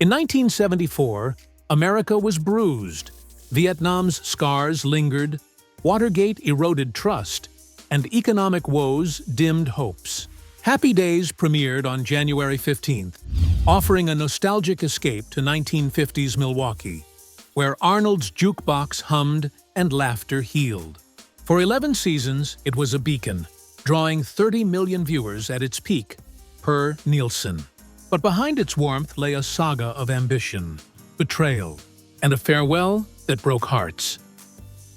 In 1974, America was bruised. Vietnam's scars lingered, Watergate eroded trust, and economic woes dimmed hopes. Happy Days premiered on January 15th, offering a nostalgic escape to 1950s Milwaukee, where Arnold's jukebox hummed and laughter healed. For 11 seasons, it was a beacon, drawing 30 million viewers at its peak, per Nielsen. But behind its warmth lay a saga of ambition, betrayal, and a farewell that broke hearts.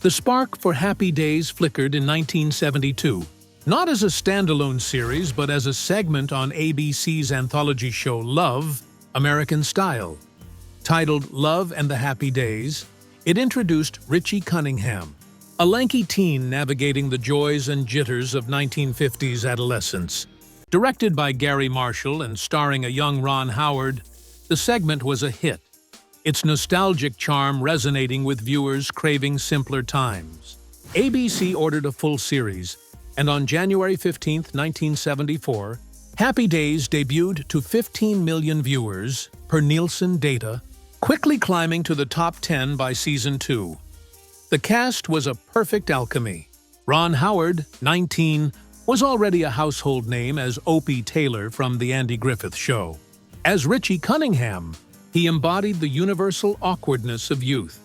The spark for Happy Days flickered in 1972, not as a standalone series but as a segment on ABC's anthology show Love, American Style. Titled Love and the Happy Days, it introduced Richie Cunningham, a lanky teen navigating the joys and jitters of 1950s adolescence. Directed by Gary Marshall and starring a young Ron Howard, the segment was a hit, its nostalgic charm resonating with viewers craving simpler times. ABC ordered a full series, and on January 15, 1974, Happy Days debuted to 15 million viewers, per Nielsen data, quickly climbing to the top 10 by Season 2. The cast was a perfect alchemy. Ron Howard, 19, was already a household name as Opie Taylor from The Andy Griffith Show. As Richie Cunningham, he embodied the universal awkwardness of youth,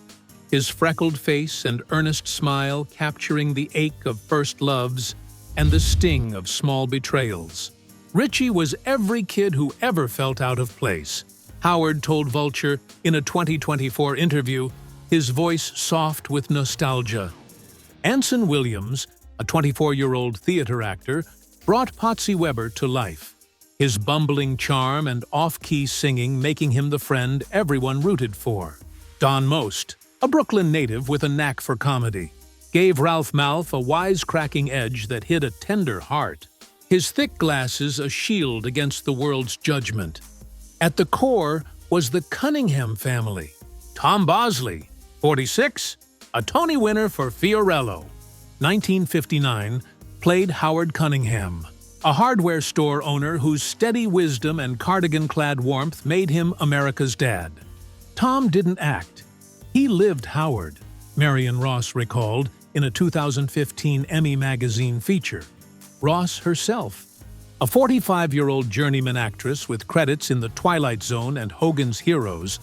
his freckled face and earnest smile capturing the ache of first loves and the sting of small betrayals. Richie was every kid who ever felt out of place. Howard told Vulture in a 2024 interview, his voice soft with nostalgia. Anson Williams, a 24-year-old theater actor, brought Patsy Weber to life, his bumbling charm and off-key singing making him the friend everyone rooted for. Don Most, a Brooklyn native with a knack for comedy, gave Ralph Malph a wisecracking edge that hid a tender heart, his thick glasses a shield against the world's judgment. At the core was the Cunningham family. Tom Bosley, 46, a Tony winner for Fiorello, 1959, played Howard Cunningham, a hardware store owner whose steady wisdom and cardigan-clad warmth made him America's dad. Tom didn't act. He lived Howard, Marion Ross recalled in a 2015 Emmy Magazine feature. Ross herself, a 45-year-old journeyman actress with credits in The Twilight Zone and Hogan's Heroes,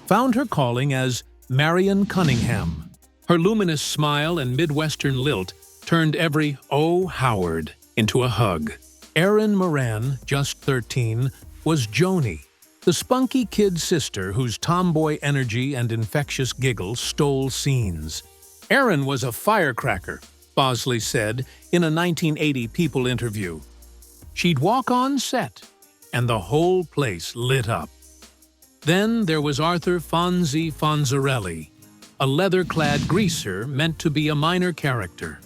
found her calling as Marion Cunningham. Her luminous smile and Midwestern lilt turned every "Oh, Howard" into a hug. Erin Moran, just 13, was Joni, the spunky kid sister whose tomboy energy and infectious giggles stole scenes. Erin was a firecracker, Bosley said in a 1980 People interview. She'd walk on set, and the whole place lit up. Then there was Arthur Fonzie Fonzarelli, a leather-clad greaser meant to be a minor character.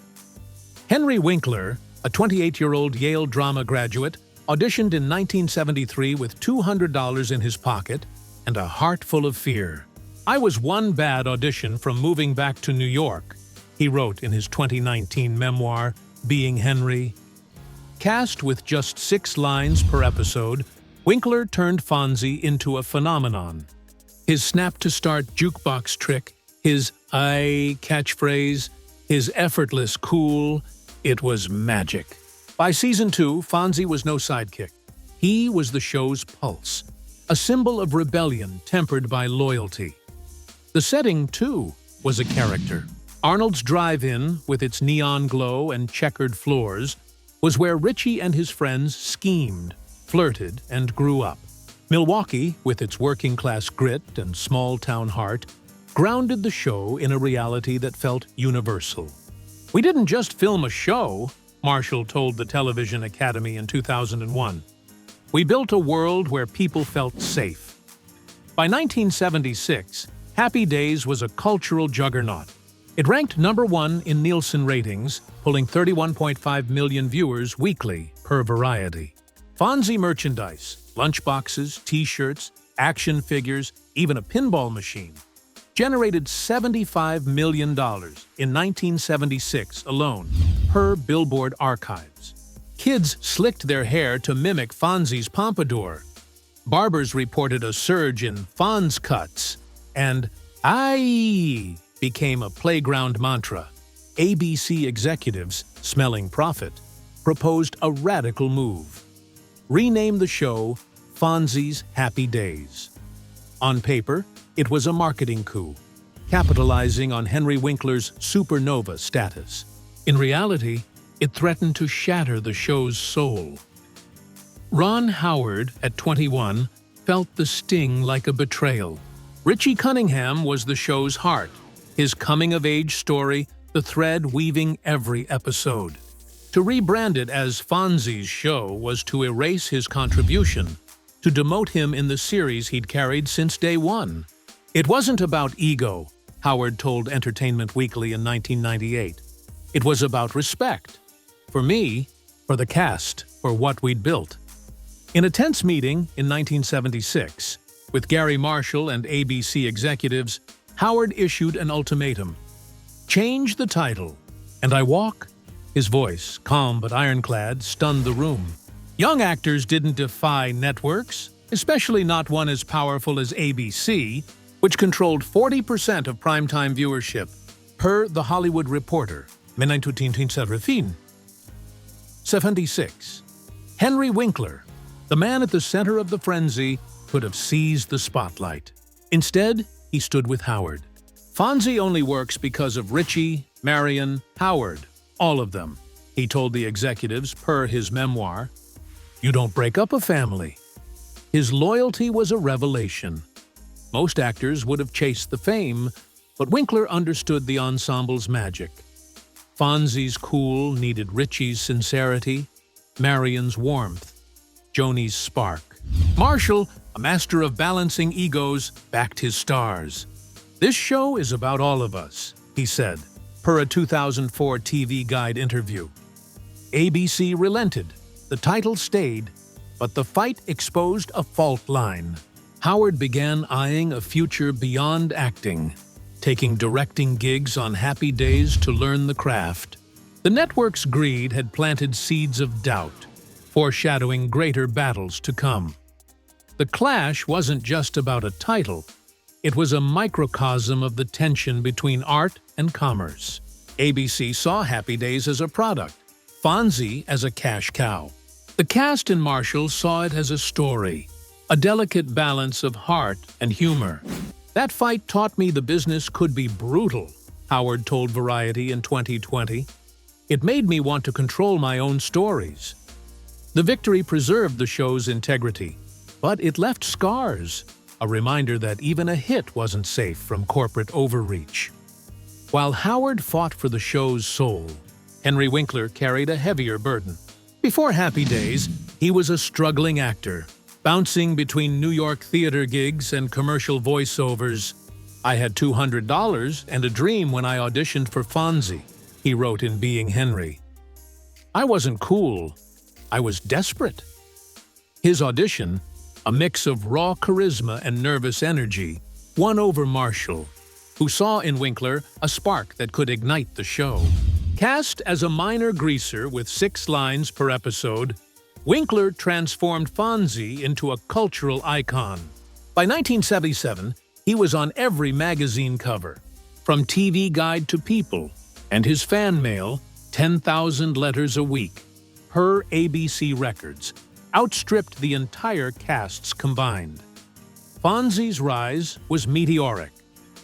Henry Winkler, a 28-year-old Yale drama graduate, auditioned in 1973 with $200 in his pocket and a heart full of fear. "I was one bad audition from moving back to New York," he wrote in his 2019 memoir, Being Henry. Cast with just 6 lines per episode, Winkler turned Fonzie into a phenomenon. His snap-to-start jukebox trick, his "I" catchphrase, his effortless cool, it was magic. By Season 2, Fonzie was no sidekick. He was the show's pulse, a symbol of rebellion tempered by loyalty. The setting, too, was a character. Arnold's drive-in, with its neon glow and checkered floors, was where Richie and his friends schemed, flirted, and grew up. Milwaukee, with its working-class grit and small-town heart, grounded the show in a reality that felt universal. "We didn't just film a show," Marshall told the Television Academy in 2001. "We built a world where people felt safe." By 1976, Happy Days was a cultural juggernaut. It ranked #1 in Nielsen ratings, pulling 31.5 million viewers weekly per Variety. Fonzie merchandise, lunchboxes, t-shirts, action figures, even a pinball machine, generated $75 million in 1976 alone, per Billboard Archives. Kids slicked their hair to mimic Fonzie's pompadour. Barbers reported a surge in Fonz cuts, and "Aye" became a playground mantra. ABC executives, smelling profit, proposed a radical move. Rename the show Fonzie's Happy Days. On paper, it was a marketing coup, capitalizing on Henry Winkler's supernova status. In reality, it threatened to shatter the show's soul. Ron Howard, at 21, felt the sting like a betrayal. Richie Cunningham was the show's heart, his coming-of-age story the thread weaving every episode. To rebrand it as Fonzie's Show was to erase his contribution, to demote him in the series he'd carried since day one. It wasn't about ego, Howard told Entertainment Weekly in 1998. It was about respect. For me, for the cast, for what we'd built. In a tense meeting in 1976, with Gary Marshall and ABC executives, Howard issued an ultimatum. Change the title, and I walk. His voice, calm but ironclad, stunned the room. Young actors didn't defy networks, especially not one as powerful as ABC, which controlled 40% of primetime viewership, per The Hollywood Reporter, 1976. Henry Winkler, the man at the center of the frenzy, could have seized the spotlight. Instead, he stood with Howard. Fonzie only works because of Richie, Marion, Howard, all of them, he told the executives per his memoir. You don't break up a family. His loyalty was a revelation. Most actors would have chased the fame, but Winkler understood the ensemble's magic. Fonzie's cool needed Richie's sincerity, Marion's warmth, Joni's spark. Marshall, a master of balancing egos, backed his stars. This show is about all of us, he said, per a 2004 TV Guide interview. ABC relented. The title stayed, but the fight exposed a fault line. Howard began eyeing a future beyond acting, taking directing gigs on Happy Days to learn the craft. The network's greed had planted seeds of doubt, foreshadowing greater battles to come. The clash wasn't just about a title. It was a microcosm of the tension between art and commerce. ABC saw Happy Days as a product, Fonzie as a cash cow. The cast and Marshall saw it as a story, a delicate balance of heart and humor. That fight taught me the business could be brutal, Howard told Variety in 2020. It made me want to control my own stories. The victory preserved the show's integrity, but it left scars, a reminder that even a hit wasn't safe from corporate overreach. While Howard fought for the show's soul, Henry Winkler carried a heavier burden. Before Happy Days, he was a struggling actor, bouncing between New York theater gigs and commercial voiceovers. I had $200 and a dream when I auditioned for Fonzie, he wrote in Being Henry. I wasn't cool. I was desperate. His audition, a mix of raw charisma and nervous energy, won over Marshall, who saw in Winkler a spark that could ignite the show. Cast as a minor greaser with 6 lines per episode, Winkler transformed Fonzie into a cultural icon. By 1977, he was on every magazine cover, from TV Guide to People, and his fan mail, 10,000 letters a week, per ABC Records, outstripped the entire casts combined. Fonzie's rise was meteoric.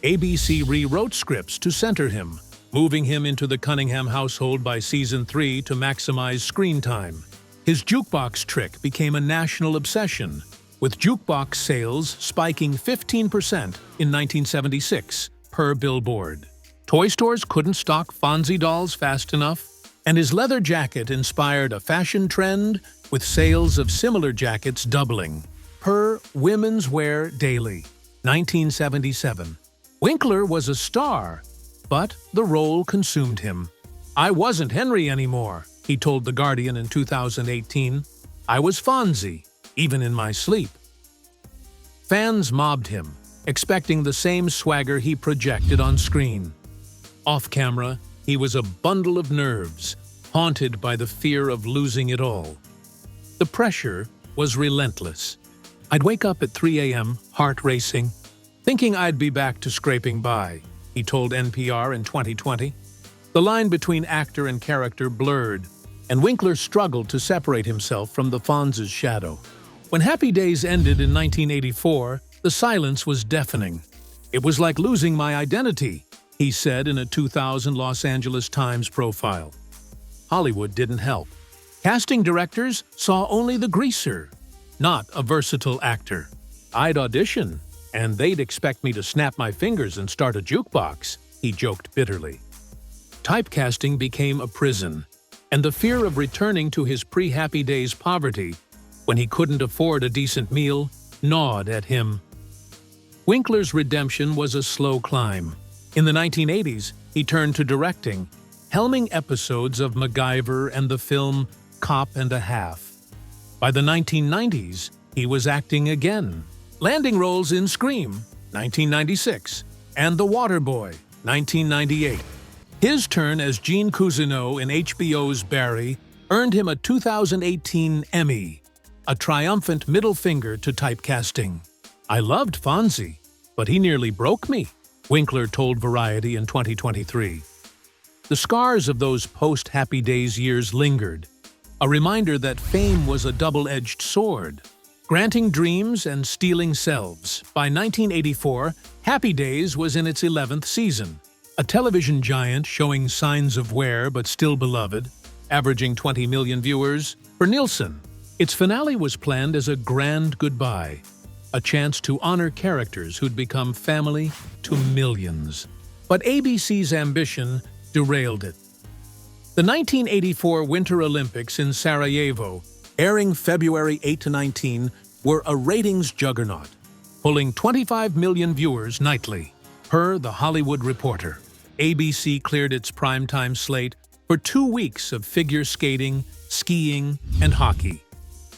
ABC rewrote scripts to center him, moving him into the Cunningham household by season 3 to maximize screen time. His jukebox trick became a national obsession, with jukebox sales spiking 15% in 1976, per Billboard. Toy stores couldn't stock Fonzie dolls fast enough, and his leather jacket inspired a fashion trend, with sales of similar jackets doubling, per Women's Wear Daily, 1977. Winkler was a star, but the role consumed him. I wasn't Henry anymore, he told The Guardian in 2018. I was Fonzie, even in my sleep. Fans mobbed him, expecting the same swagger he projected on screen. Off camera, he was a bundle of nerves, haunted by the fear of losing it all. The pressure was relentless. I'd wake up at 3 a.m., heart racing, thinking I'd be back to scraping by, he told NPR in 2020. The line between actor and character blurred, and Winkler struggled to separate himself from the Fonz's shadow. When Happy Days ended in 1984, the silence was deafening. "It was like losing my identity," he said in a 2000 Los Angeles Times profile. Hollywood didn't help. Casting directors saw only the greaser, not a versatile actor. "I'd audition, and they'd expect me to snap my fingers and start a jukebox," he joked bitterly. Typecasting became a prison, and the fear of returning to his pre-Happy Days poverty, when he couldn't afford a decent meal, gnawed at him. Winkler's redemption was a slow climb. In the 1980s, he turned to directing, helming episodes of MacGyver and the film Cop and a Half. By the 1990s, he was acting again, landing roles in Scream, 1996, and The Waterboy, 1998. His turn as Gene Cousineau in HBO's Barry earned him a 2018 Emmy, a triumphant middle finger to typecasting. "I loved Fonzie, but he nearly broke me," Winkler told Variety in 2023. The scars of those post-Happy Days years lingered, a reminder that fame was a double-edged sword, granting dreams and stealing selves. By 1984, Happy Days was in its 11th season, a television giant showing signs of wear but still beloved, averaging 20 million viewers for Nielsen. Its finale was planned as a grand goodbye, a chance to honor characters who'd become family to millions. But ABC's ambition derailed it. The 1984 Winter Olympics in Sarajevo, airing February 8–19, were a ratings juggernaut, pulling 25 million viewers nightly. Per The Hollywood Reporter, ABC cleared its primetime slate for 2 weeks of figure skating, skiing, and hockey,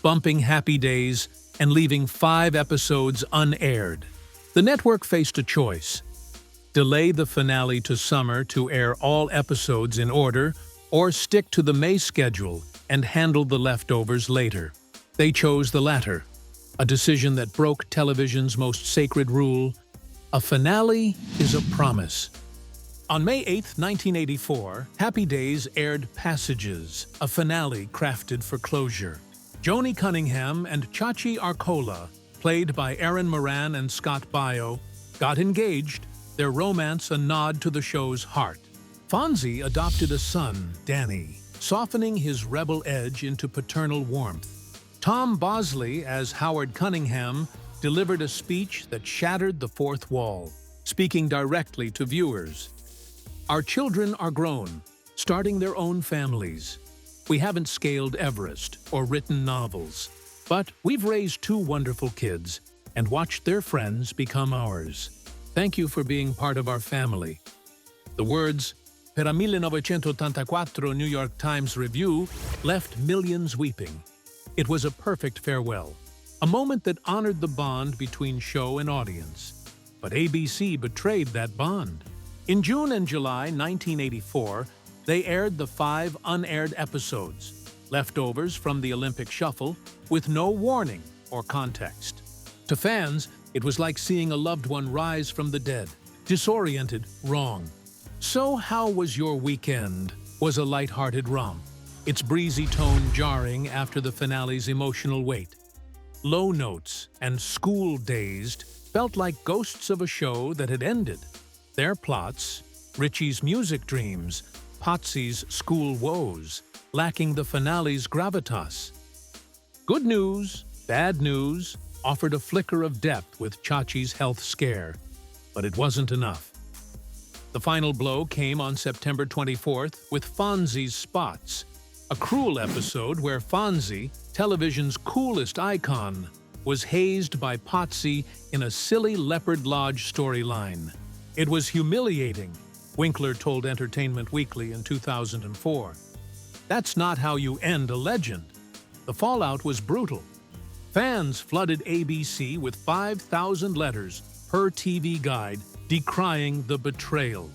bumping Happy Days and leaving 5 episodes unaired. The network faced a choice: delay the finale to summer to air all episodes in order, or stick to the May schedule and handle the leftovers later. They chose the latter, a decision that broke television's most sacred rule: a finale is a promise. On May 8, 1984, Happy Days aired Passages, a finale crafted for closure. Joni Cunningham and Chachi Arcola, played by Erin Moran and Scott Baio, got engaged, their romance a nod to the show's heart. Fonzie adopted a son, Danny, softening his rebel edge into paternal warmth. Tom Bosley, as Howard Cunningham, delivered a speech that shattered the fourth wall, speaking directly to viewers. "Our children are grown, starting their own families. We haven't scaled Everest or written novels, but we've raised 2 wonderful kids and watched their friends become ours. Thank you for being part of our family." The words, per a 1984 New York Times review, left millions weeping. It was a perfect farewell, a moment that honored the bond between show and audience. But ABC betrayed that bond. In June and July 1984, they aired the 5 unaired episodes, leftovers from the Olympic Shuffle, with no warning or context. To fans, it was like seeing a loved one rise from the dead, disoriented, wrong. So How Was Your Weekend was a light-hearted romp, its breezy tone jarring after the finale's emotional weight. Low notes and school-dazed felt like ghosts of a show that had ended. Their plots, Richie's music dreams, Potsy's school woes, lacking the finale's gravitas. Good news, bad news, offered a flicker of depth with Chachi's health scare, but it wasn't enough. The final blow came on September 24th with Fonzie's Spots, a cruel episode where Fonzie, television's coolest icon, was hazed by Potsy in a silly Leopard Lodge storyline. It was humiliating, Winkler told Entertainment Weekly in 2004. That's not how you end a legend. The fallout was brutal. Fans flooded ABC with 5,000 letters per TV guide decrying the betrayal.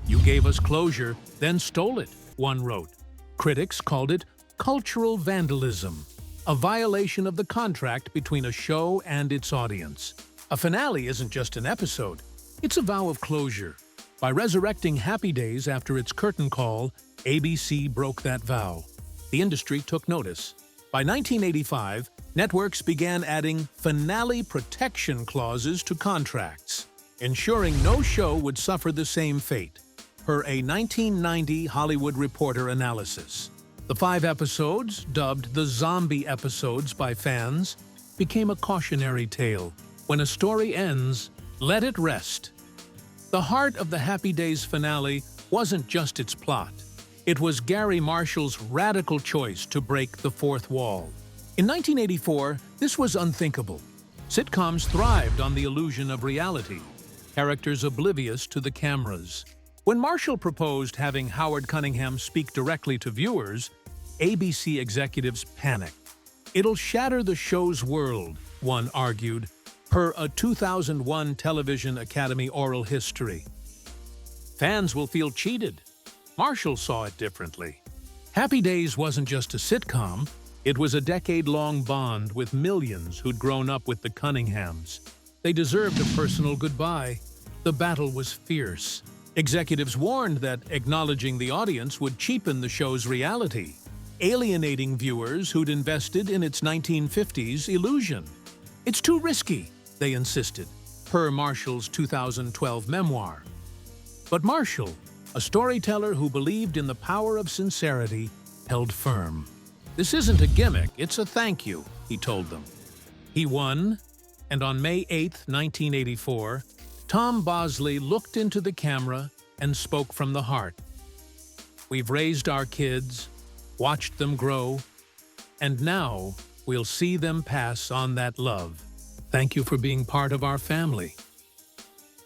"You gave us closure, then stole it," one wrote. Critics called it cultural vandalism, a violation of the contract between a show and its audience. A finale isn't just an episode, it's a vow of closure. By resurrecting Happy Days after its curtain call, ABC broke that vow. The industry took notice. By 1985, networks began adding finale protection clauses to contracts, ensuring no show would suffer the same fate, per a 1990 Hollywood Reporter analysis. The 5 episodes, dubbed the zombie episodes by fans, became a cautionary tale. When a story ends, let it rest. The heart of the Happy Days finale wasn't just its plot. It was Gary Marshall's radical choice to break the fourth wall. In 1984, this was unthinkable. Sitcoms thrived on the illusion of reality, characters oblivious to the cameras. When Marshall proposed having Howard Cunningham speak directly to viewers, ABC executives panicked. "It'll shatter the show's world," one argued, per a 2001 Television Academy oral history. "Fans will feel cheated." Marshall saw it differently. Happy Days wasn't just a sitcom, it was a decade-long bond with millions who'd grown up with the Cunninghams. They deserved a personal goodbye. The battle was fierce. Executives warned that acknowledging the audience would cheapen the show's reality, alienating viewers who'd invested in its 1950s illusion. "It's too risky," they insisted, per Marshall's 2012 memoir. But Marshall, a storyteller who believed in the power of sincerity, held firm. "This isn't a gimmick, it's a thank you," he told them. He won, and on May 8, 1984, Tom Bosley looked into the camera and spoke from the heart. "We've raised our kids, watched them grow, and now we'll see them pass on that love. Thank you for being part of our family."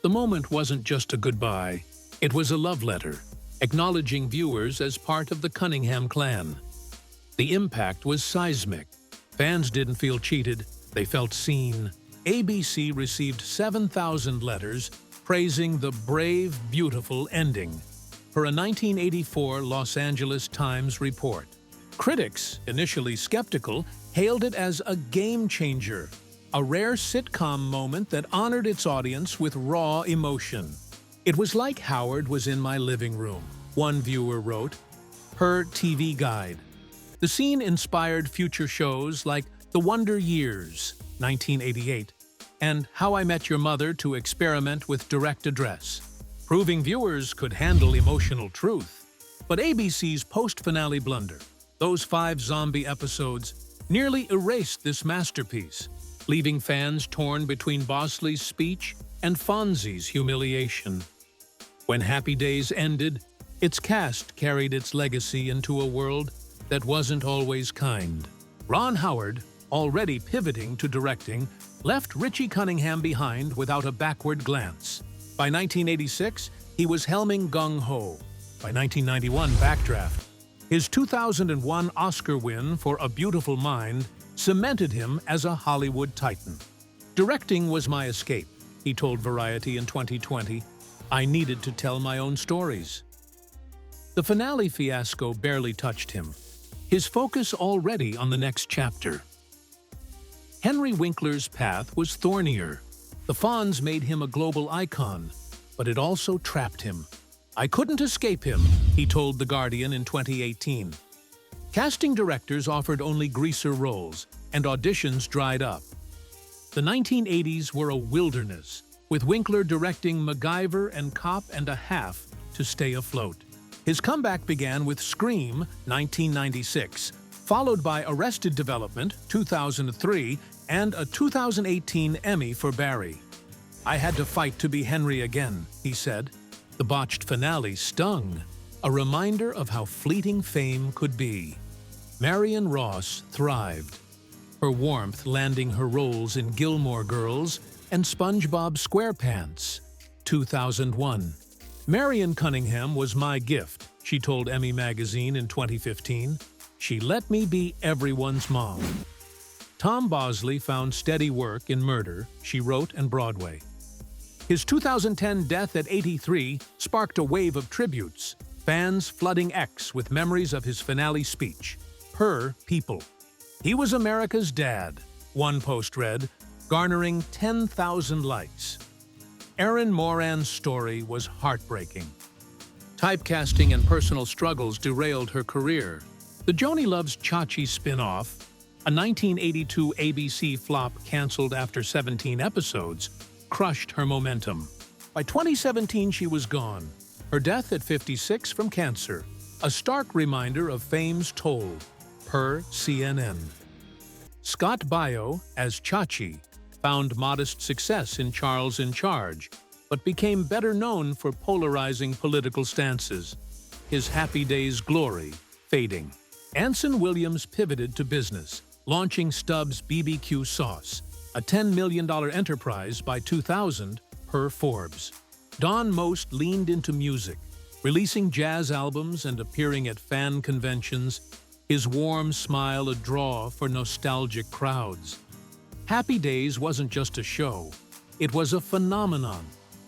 The moment wasn't just a goodbye. It was a love letter, acknowledging viewers as part of the Cunningham clan. The impact was seismic. Fans didn't feel cheated, they felt seen. ABC received 7,000 letters praising the brave, beautiful ending, per a 1984 Los Angeles Times report. Critics, initially skeptical, hailed it as a game-changer, a rare sitcom moment that honored its audience with raw emotion. "It was like Howard was in my living room," one viewer wrote, per TV Guide. The scene inspired future shows like The Wonder Years, 1988, and How I Met Your Mother to experiment with direct address, proving viewers could handle emotional truth. But ABC's post-finale blunder, those 5 zombie episodes, nearly erased this masterpiece, leaving fans torn between Bosley's speech and Fonzie's humiliation. When Happy Days ended, its cast carried its legacy into a world that wasn't always kind. Ron Howard, already pivoting to directing, left Richie Cunningham behind without a backward glance. By 1986, he was helming Gung Ho. By 1991, Backdraft. His 2001 Oscar win for A Beautiful Mind cemented him as a Hollywood titan. "Directing was my escape," he told Variety in 2020. "I needed to tell my own stories." The finale fiasco barely touched him, his focus already on the next chapter. Henry Winkler's path was thornier. The Fonz made him a global icon, but it also trapped him. "I couldn't escape him," he told The Guardian in 2018. Casting directors offered only greaser roles, and auditions dried up. The 1980s were a wilderness, with Winkler directing MacGyver and Cop and a Half to stay afloat. His comeback began with Scream, 1996, followed by Arrested Development, 2003, and a 2018 Emmy for Barry. "I had to fight to be Henry again," he said. The botched finale stung, a reminder of how fleeting fame could be. Marion Ross thrived, her warmth landing her roles in Gilmore Girls and SpongeBob SquarePants, 2001. "Marion Cunningham was my gift," she told Emmy Magazine in 2015. "She let me be everyone's mom." Tom Bosley found steady work in Murder, She Wrote, and Broadway. His 2010 death at 83 sparked a wave of tributes, fans flooding X with memories of his finale speech, per People. He was America's dad, one post read, garnering 10,000 likes. Erin Moran's story was heartbreaking. Typecasting and personal struggles derailed her career. The Joni Loves Chachi spin-off, a 1982 ABC flop canceled after 17 episodes, crushed her momentum. By 2017, she was gone. Her death at 56 from cancer, a stark reminder of fame's toll, per CNN. Scott Baio, as Chachi, found modest success in Charles in Charge, but became better known for polarizing political stances, his Happy Days glory fading. Anson Williams pivoted to business, launching Stubbs BBQ Sauce, a $10 million enterprise by 2000 per Forbes. Don Most leaned into music, releasing jazz albums and appearing at fan conventions, his warm smile a draw for nostalgic crowds. Happy Days wasn't just a show, it was a phenomenon.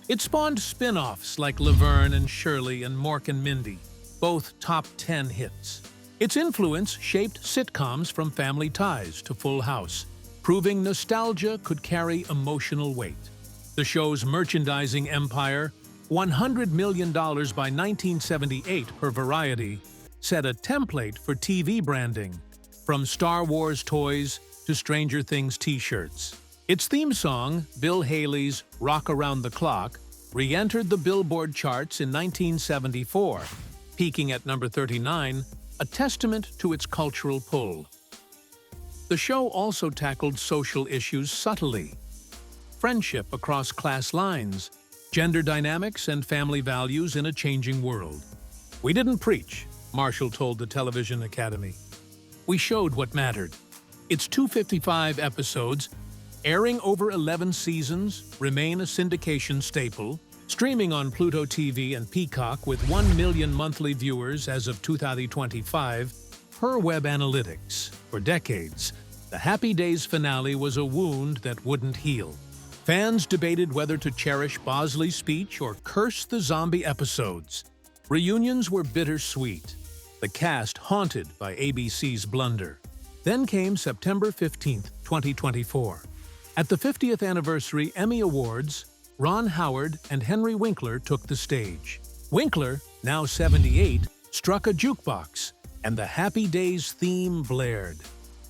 It spawned spin-offs like Laverne and Shirley and Mork and Mindy, both top 10 hits. Its influence shaped sitcoms from Family Ties to Full House, proving nostalgia could carry emotional weight. The show's merchandising empire, $100 million by 1978 per Variety, set a template for TV branding, from Star Wars toys to Stranger Things t-shirts. Its theme song, Bill Haley's Rock Around the Clock, re-entered the Billboard charts in 1974, peaking at number 39, a testament to its cultural pull. The show also tackled social issues subtly: friendship across class lines, gender dynamics, and family values in a changing world. "We didn't preach," Marshall told the Television Academy. "We showed what mattered." Its 255 episodes, airing over 11 seasons, remain a syndication staple, streaming on Pluto TV and Peacock with 1 million monthly viewers as of 2025, per Web Analytics. For decades, the Happy Days finale was a wound that wouldn't heal. Fans debated whether to cherish Bosley's speech or curse the zombie episodes. Reunions were bittersweet, the cast haunted by ABC's blunder. Then came September 15, 2024. At the 50th anniversary Emmy Awards, Ron Howard and Henry Winkler took the stage. Winkler, now 78, struck a jukebox, and the Happy Days theme blared.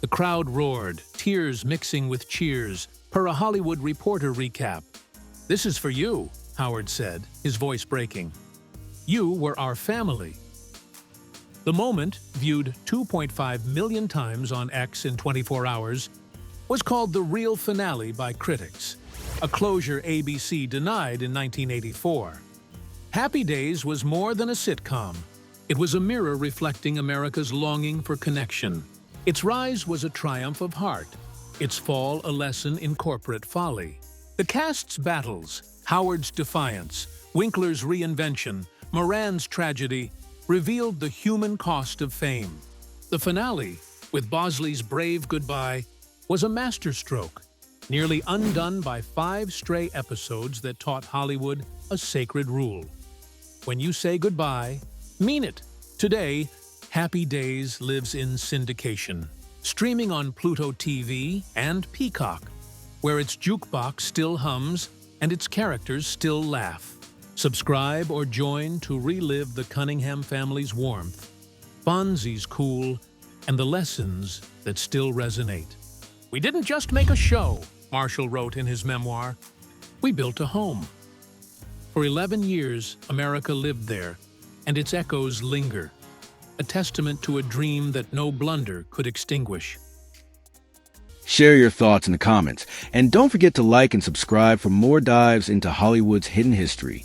The crowd roared, tears mixing with cheers, per a Hollywood Reporter recap. "This is for you," Howard said, his voice breaking. "You were our family." The moment, viewed 2.5 million times on X in 24 hours, was called the real finale by critics, a closure ABC denied in 1984. Happy Days was more than a sitcom. It was a mirror reflecting America's longing for connection. Its rise was a triumph of heart, its fall a lesson in corporate folly. The cast's battles, Howard's defiance, Winkler's reinvention, Moran's tragedy, revealed the human cost of fame. The finale, with Bosley's brave goodbye, was a masterstroke, nearly undone by 5 stray episodes that taught Hollywood a sacred rule: when you say goodbye, mean it. Today, Happy Days lives in syndication, streaming on Pluto TV and Peacock, where its jukebox still hums and its characters still laugh. Subscribe or join to relive the Cunningham family's warmth, Fonzie's cool, and the lessons that still resonate. "We didn't just make a show," Marshall wrote in his memoir. "We built a home." For 11 years, America lived there, and its echoes linger, a testament to a dream that no blunder could extinguish. Share your thoughts in the comments, and don't forget to like and subscribe for more dives into Hollywood's hidden history.